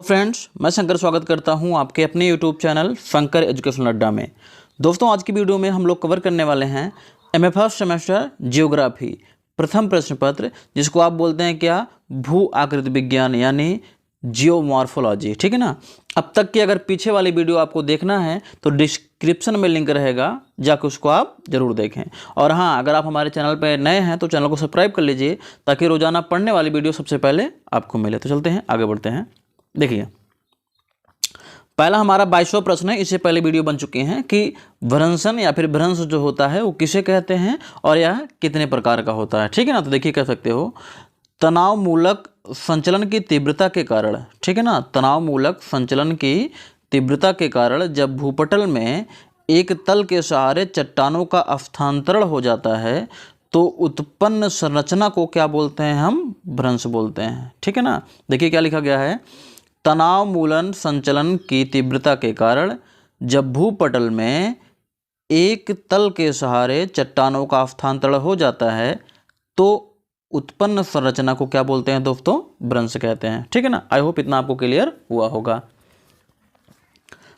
Friends, मैं शंकर स्वागत करता हूं आपके अपने यूट्यूब चैनल शंकर एजुकेशनल अड्डा में। दोस्तों, आज की वीडियो में हम लोग कवर करने वाले हैं एमए फर्स्ट सेमेस्टर जियोग्राफी प्रथम प्रश्न पत्र, जिसको आप बोलते हैं क्या, भू आकृति विज्ञान यानी जियोमॉर्फोलॉजी। ठीक है ना। अब तक की अगर पीछे वाली वीडियो आपको देखना है तो डिस्क्रिप्शन में लिंक रहेगा, जाकर उसको आप जरूर देखें। और हाँ, अगर आप हमारे चैनल पर नए हैं तो चैनल को सब्सक्राइब कर लीजिए ताकि रोजाना पढ़ने वाली वीडियो सबसे पहले आपको मिले। तो चलते हैं, आगे बढ़ते हैं। देखिए, पहला हमारा 22वां प्रश्न है। इससे पहले वीडियो बन चुके हैं कि भ्रंशन या फिर भ्रंश जो होता है वो किसे कहते हैं और यह कितने प्रकार का होता है। ठीक है ना। तो देखिए, कह सकते हो तनाव मूलक संचलन की तीव्रता के कारण, ठीक है ना, तनाव मूलक संचलन की तीव्रता के कारण जब भूपटल में एक तल के सहारे चट्टानों का स्थानांतरण हो जाता है तो उत्पन्न संरचना को क्या बोलते हैं, हम भ्रंश बोलते हैं। ठीक है ना। देखिए क्या लिखा गया है, तनाव मूलन संचलन की तीव्रता के कारण जब भूपटल में एक तल के सहारे चट्टानों का स्थानांतरण हो जाता है तो उत्पन्न संरचना को क्या बोलते हैं दोस्तों, भ्रंश कहते हैं। ठीक है ना। आई होप इतना आपको क्लियर हुआ होगा।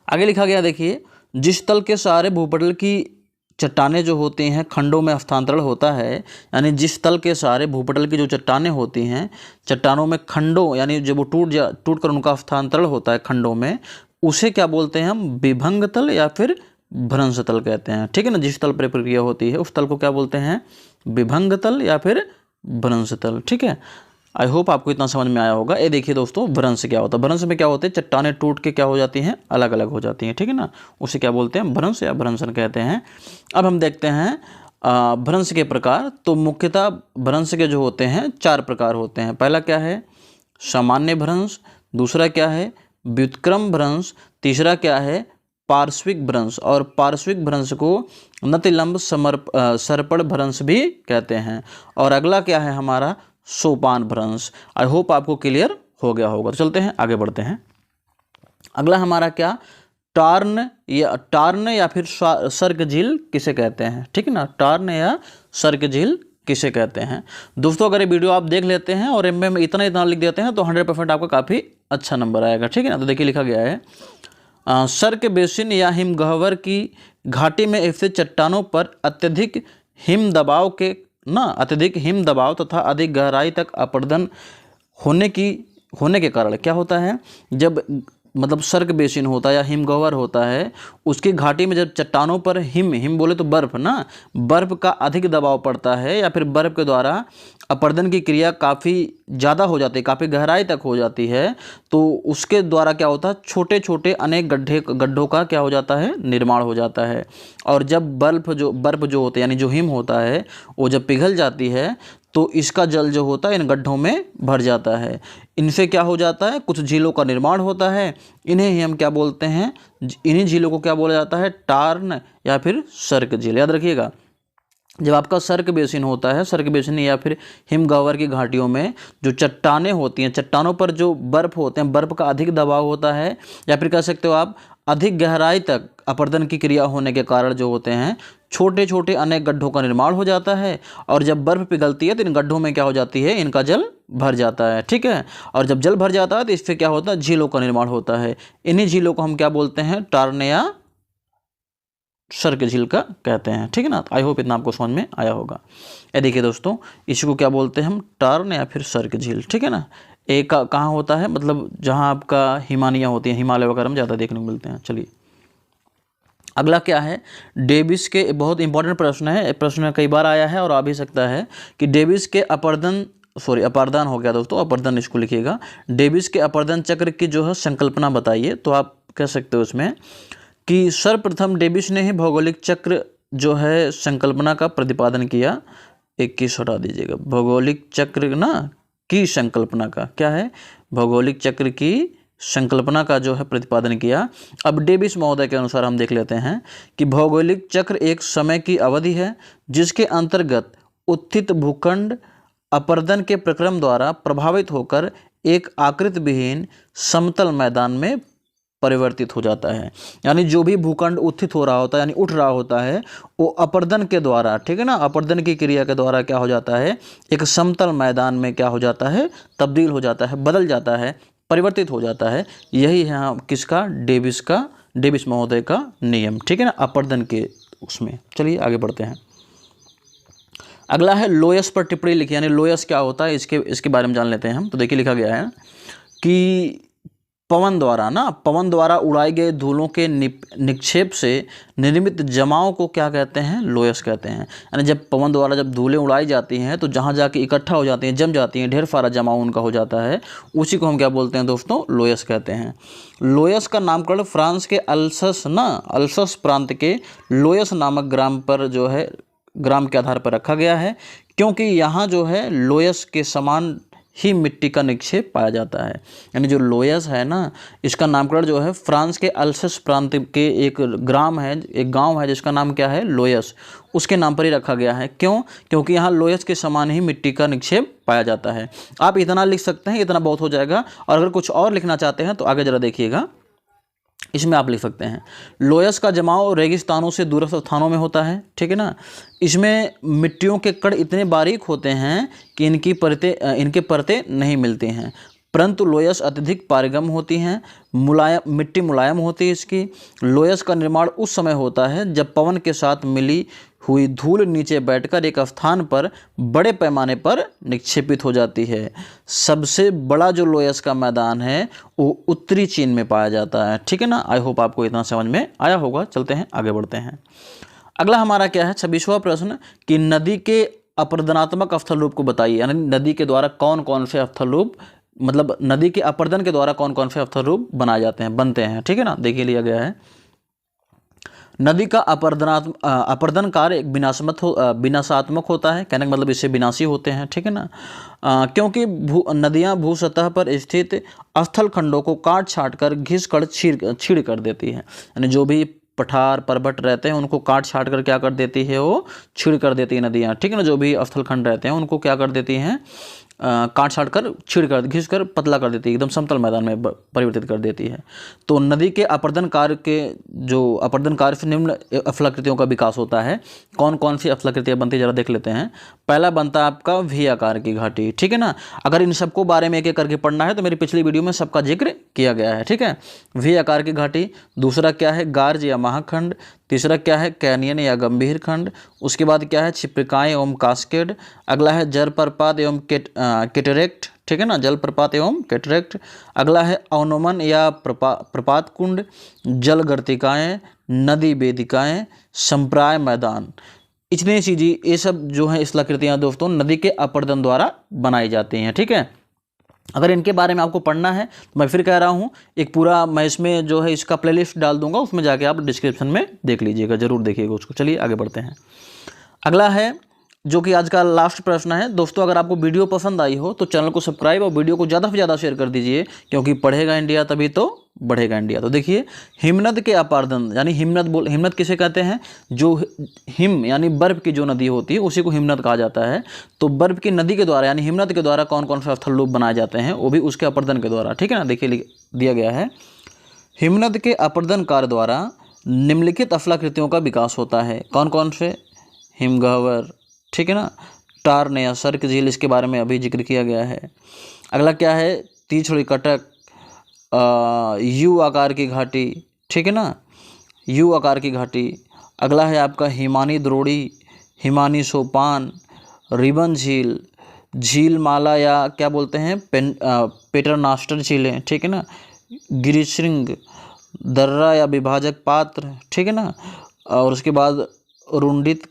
आगे लिखा गया, देखिए, जिस तल के सहारे भूपटल की चट्टानें जो होती हैं खंडों में स्थानांतरण होता है, यानी जिस तल के सहारे भूपटल की जो चट्टानें होती हैं, चट्टानों में खंडों यानी जब वो टूट कर उनका स्थानांतरण होता है खंडों में, उसे क्या बोलते हैं हम, विभंग तल या फिर भ्रंश तल कहते हैं। ठीक है ना। जिस तल पर प्रक्रिया होती है उस तल को क्या बोलते हैं, विभंग तल या फिर भ्रंश तल। ठीक है। आई होप आपको इतना समझ में आया होगा। ये देखिए दोस्तों, भ्रंश क्या होता है। भ्रंश में क्या होते हैं, चट्टानें टूट के क्या हो जाती हैं, अलग अलग हो जाती हैं। ठीक है ना। उसे क्या बोलते हैं, भ्रंश या भ्रंशन कहते हैं। अब हम देखते हैं भ्रंश के प्रकार। तो मुख्यतः भ्रंश के जो होते हैं 4 प्रकार होते हैं। पहला क्या है, सामान्य भ्रंश। दूसरा क्या है, व्युत्क्रम भ्रंश। तीसरा क्या है, पार्श्विक भ्रंश। और पार्श्विक भ्रंश को नतिलंब सर्पण भ्रंश भी कहते हैं। और अगला क्या है हमारा, सोपान भ्रंश। आई होप आपको क्लियर हो गया होगा। तो चलते हैं, आगे बढ़ते हैं। अगला हमारा क्या, टार्न या फिर सर्ग-झील किसे कहते हैं। ठीक है ना। टार्न या सर्ग-झील किसे कहते हैं। दोस्तों, अगर ये वीडियो आप देख लेते हैं और एमए में इतना लिख देते हैं तो 100% आपका काफ़ी अच्छा नंबर आएगा। ठीक है ना। तो देखिए लिखा गया है, सर्क बेसिन या हिमगह्वर की घाटी में स्थित चट्टानों पर अत्यधिक हिम दबाव तथा अधिक गहराई तक अपरदन होने के कारण क्या होता है, जब मतलब सर्क बेसिन होता है या हिमगह्वर होता है, उसकी घाटी में जब चट्टानों पर हिम बोले तो बर्फ ना, बर्फ का अधिक दबाव पड़ता है या फिर बर्फ के द्वारा अपरदन की क्रिया काफ़ी ज़्यादा हो जाती है, काफ़ी गहराई तक हो जाती है, तो उसके द्वारा क्या होता है, छोटे छोटे अनेक गड्ढों का क्या हो जाता है, निर्माण हो जाता है। और जब बर्फ जो होता है यानी जो हिम होता है वो जब पिघल जाती है तो इसका जल जो होता है इन गड्ढों में भर जाता है। इनसे क्या हो जाता है, कुछ झीलों का निर्माण होता है। इन्हें ही हम क्या बोलते हैं, इन्हीं झीलों को क्या बोला जाता है, टार्न या फिर सर्क झील। याद रखिएगा, जब आपका सर्क बेसिन होता है, सर्क बेसिन या फिर हिमगह्वर की घाटियों में जो चट्टानें होती हैं, चट्टानों पर जो बर्फ होते हैं, बर्फ का अधिक दबाव होता है या फिर कह सकते हो आप अधिक गहराई तक अपरदन की क्रिया होने के कारण जो होते हैं छोटे छोटे अनेक गड्ढों का निर्माण हो जाता है। और जब बर्फ पिघलती है तो इन गड्ढों में क्या हो जाती है, इनका जल भर जाता है। ठीक है। और जब जल भर जाता है तो इससे क्या होता है, झीलों का निर्माण होता है। इन्हीं झीलों को हम क्या बोलते हैं, टार्न या सर्क झील का कहते हैं। ठीक है ना। आई होप इतना आपको समझ में आया होगा। ये देखिए दोस्तों, इसी को क्या बोलते हैं हम, टार्न या फिर सर्क झील। ठीक है ना। एक कहाँ होता है, मतलब जहाँ आपका हिमानियाँ होती हैं, हिमालय वगैरह में ज़्यादा देखने को मिलते हैं। चलिए अगला क्या है, डेविस के, बहुत इंपॉर्टेंट प्रश्न है, प्रश्न कई बार आया है और आ भी सकता है कि डेविस के अपर्दन हो गया दोस्तों, अपर्दन इसको लिखिएगा। डेविस के अपर्दन चक्र की जो है संकल्पना बताइए। तो आप कह सकते हो उसमें कि सर्वप्रथम डेविस ने ही भौगोलिक चक्र जो है संकल्पना का प्रतिपादन किया। 21 हटा दीजिएगा, भौगोलिक चक्र ना की संकल्पना का क्या है, भौगोलिक चक्र की संकल्पना का जो है प्रतिपादन किया। अब डेविस महोदय के अनुसार हम देख लेते हैं कि भौगोलिक चक्र एक समय की अवधि है जिसके अंतर्गत उत्थित भूखंड अपरदन के प्रक्रम द्वारा प्रभावित होकर एक आकृति विहीन समतल मैदान में परिवर्तित हो जाता है। यानी जो भी भूखंड उत्थित हो रहा होता है यानी उठ रहा होता है वो अपर्दन के द्वारा, ठीक है ना, अपर्दन की क्रिया के द्वारा क्या हो जाता है, एक समतल मैदान में क्या हो जाता है, तब्दील हो जाता है, बदल जाता है। परिवर्तित हो जाता है। यही है किसका, डेविस महोदय का नियम, ठीक है ना, अपर्दन के उसमें। चलिए आगे बढ़ते हैं। अगला है लोयस पर टिप्पणी लिखी, यानी लोयस क्या होता है इसके बारे में जान लेते हैं हम। तो देखिए लिखा गया है कि पवन द्वारा उड़ाए गए धूलों के निक्षेप से निर्मित जमाव को क्या कहते हैं, लोयस कहते हैं। यानी जब पवन द्वारा जब धूलें उड़ाई जाती हैं तो जहाँ जाके इकट्ठा हो जाती हैं, जम जाती हैं, ढेर सारा जमाव उनका हो जाता है, उसी को हम क्या बोलते हैं दोस्तों, लोयस कहते हैं। लोयस का नामकरण फ्रांस के अल्सस प्रांत के लोयस नामक ग्राम पर जो है, ग्राम के आधार पर रखा गया है, क्योंकि यहाँ जो है लोयस के समान ही मिट्टी का निक्षेप पाया जाता है। यानी जो लोयस है ना, इसका नामकरण जो है फ्रांस के अल्सस प्रांत के एक गांव है जिसका नाम क्या है, लोयस, उसके नाम पर ही रखा गया है। क्यों? क्योंकि यहाँ लोयस के समान ही मिट्टी का निक्षेप पाया जाता है। आप इतना लिख सकते हैं, इतना बहुत हो जाएगा। और अगर कुछ और लिखना चाहते हैं तो आगे जरा देखिएगा, इसमें आप लिख सकते हैं लोयस का जमाव रेगिस्तानों से दूरस्थ स्थानों में होता है, ठीक है ना। इसमें मिट्टियों के कण इतने बारीक होते हैं कि इनके परतें नहीं मिलती हैं, परंतु लोयस अत्यधिक पारगम होती हैं, मिट्टी मुलायम होती है इसकी। लोयस का निर्माण उस समय होता है जब पवन के साथ मिली हुई धूल नीचे बैठकर एक स्थान पर बड़े पैमाने पर निक्षेपित हो जाती है। सबसे बड़ा जो लोयस का मैदान है वो उत्तरी चीन में पाया जाता है, ठीक है ना। आई होप आपको इतना समझ में आया होगा। चलते हैं आगे बढ़ते हैं। अगला हमारा क्या है, 26वां प्रश्न कि नदी के अपरदनात्मक अवस्थल रूप को बताइए। यानी नदी के द्वारा कौन कौन से अवस्थल रूप, मतलब नदी के अपर्दन के द्वारा कौन कौन से अवस्थल रूप बनते हैं, ठीक है ना। देखिए लिया गया है, नदी का अपर्दन कार्य एक विनाशात्मक होता है। कहने का मतलब इससे विनाशी होते हैं, ठीक है ना। क्योंकि नदियां भू सतह पर स्थित स्थल खंडों को काट छाट कर घिस कर छीड़ कर देती है। यानी जो भी पठार पर्वत रहते हैं उनको काट छाट कर क्या कर देती है, वो छीड़ कर देती है नदियाँ, ठीक है ना। जो भी स्थल खंड रहते हैं उनको क्या कर देती हैं, काट छाट कर छीड़ कर घिस कर पतला कर देती है, एकदम समतल मैदान में परिवर्तित कर देती है। तो नदी के अपर्दन कार्य से निम्न अफलाकृतियों का विकास होता है। कौन कौन सी अफलाकृतियाँ बनती है जरा देख लेते हैं। पहला बनता है आपका वी आकार की घाटी, ठीक है ना। अगर इन सबको बारे में एक एक करके पढ़ना है तो मेरी पिछली वीडियो में सबका जिक्र किया गया है, ठीक है। वी आकार की घाटी, दूसरा क्या है, गार्ज या महाखंड, तीसरा क्या है, कैनियन या गंभीर खंड, उसके बाद क्या है, छिप्रिकाएँ एवं कास्केड, अगला है जलप्रपात एवं कैटरेक्ट, ठीक है ना, जलप्रपात एवं कैटरेक्ट, अगला है अवनमन या प्रपात कुंड, जल गर्तिकाएँ, नदी वेदिकाएँ, संप्राय मैदान। इतनी चीज़ें, ये सब जो है स्थलाकृतियाँ दोस्तों नदी के अपर्दन द्वारा बनाई जाती हैं, ठीक है। अगर इनके बारे में आपको पढ़ना है तो मैं फिर कह रहा हूँ, एक पूरा मैं इसमें जो है इसका प्लेलिस्ट डाल दूंगा, उसमें जाके आप डिस्क्रिप्शन में देख लीजिएगा, जरूर देखिएगा उसको। चलिए आगे बढ़ते हैं। अगला है जो कि आज का लास्ट प्रश्न है दोस्तों। अगर आपको वीडियो पसंद आई हो तो चैनल को सब्सक्राइब और वीडियो को ज़्यादा से ज़्यादा शेयर कर दीजिए, क्योंकि पढ़ेगा इंडिया तभी तो बढ़ेगा इंडिया। तो देखिए, हिमनद के अपारदन, यानी हिमनद किसे कहते हैं, जो हिम यानी बर्फ की जो नदी होती है उसी को हिमनद कहा जाता है। तो बर्फ की नदी के द्वारा यानी हिमनद के द्वारा कौन कौन से स्थल रूप बनाए जाते हैं, वो भी उसके अपर्दन के द्वारा, ठीक है ना। देखिए दिया गया है, हिमनद के अपर्दन कार्य द्वारा निम्नलिखित अफलाकृतियों का विकास होता है। कौन कौन से, हिमगह्वर, ठीक है ना, टार्न या सर्क झील, इसके बारे में अभी जिक्र किया गया है। अगला क्या है, तीछड़ी कटक, यू आकार की घाटी, ठीक है ना, यू आकार की घाटी। अगला है आपका हिमानी द्रोणी, हिमानी सोपान, रिबन झील, झील माला या क्या बोलते हैं, पेटरनास्टर झीलें, ठीक है ना, गिरिशृंग, दर्रा या विभाजक पात्र, ठीक है ना। और उसके बाद रुंडित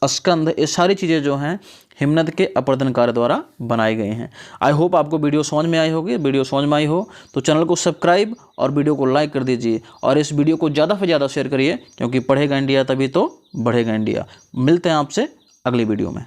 स्कंद, ये सारी चीज़ें जो हैं हिमनद के अपर्दन कार्य द्वारा बनाई गई हैं। आई होप आपको वीडियो समझ में आई होगी। वीडियो समझ में आई हो तो चैनल को सब्सक्राइब और वीडियो को लाइक कर दीजिए, और इस वीडियो को ज़्यादा से ज़्यादा शेयर करिए, क्योंकि पढ़ेगा इंडिया तभी तो बढ़ेगा इंडिया। मिलते हैं आपसे अगली वीडियो में।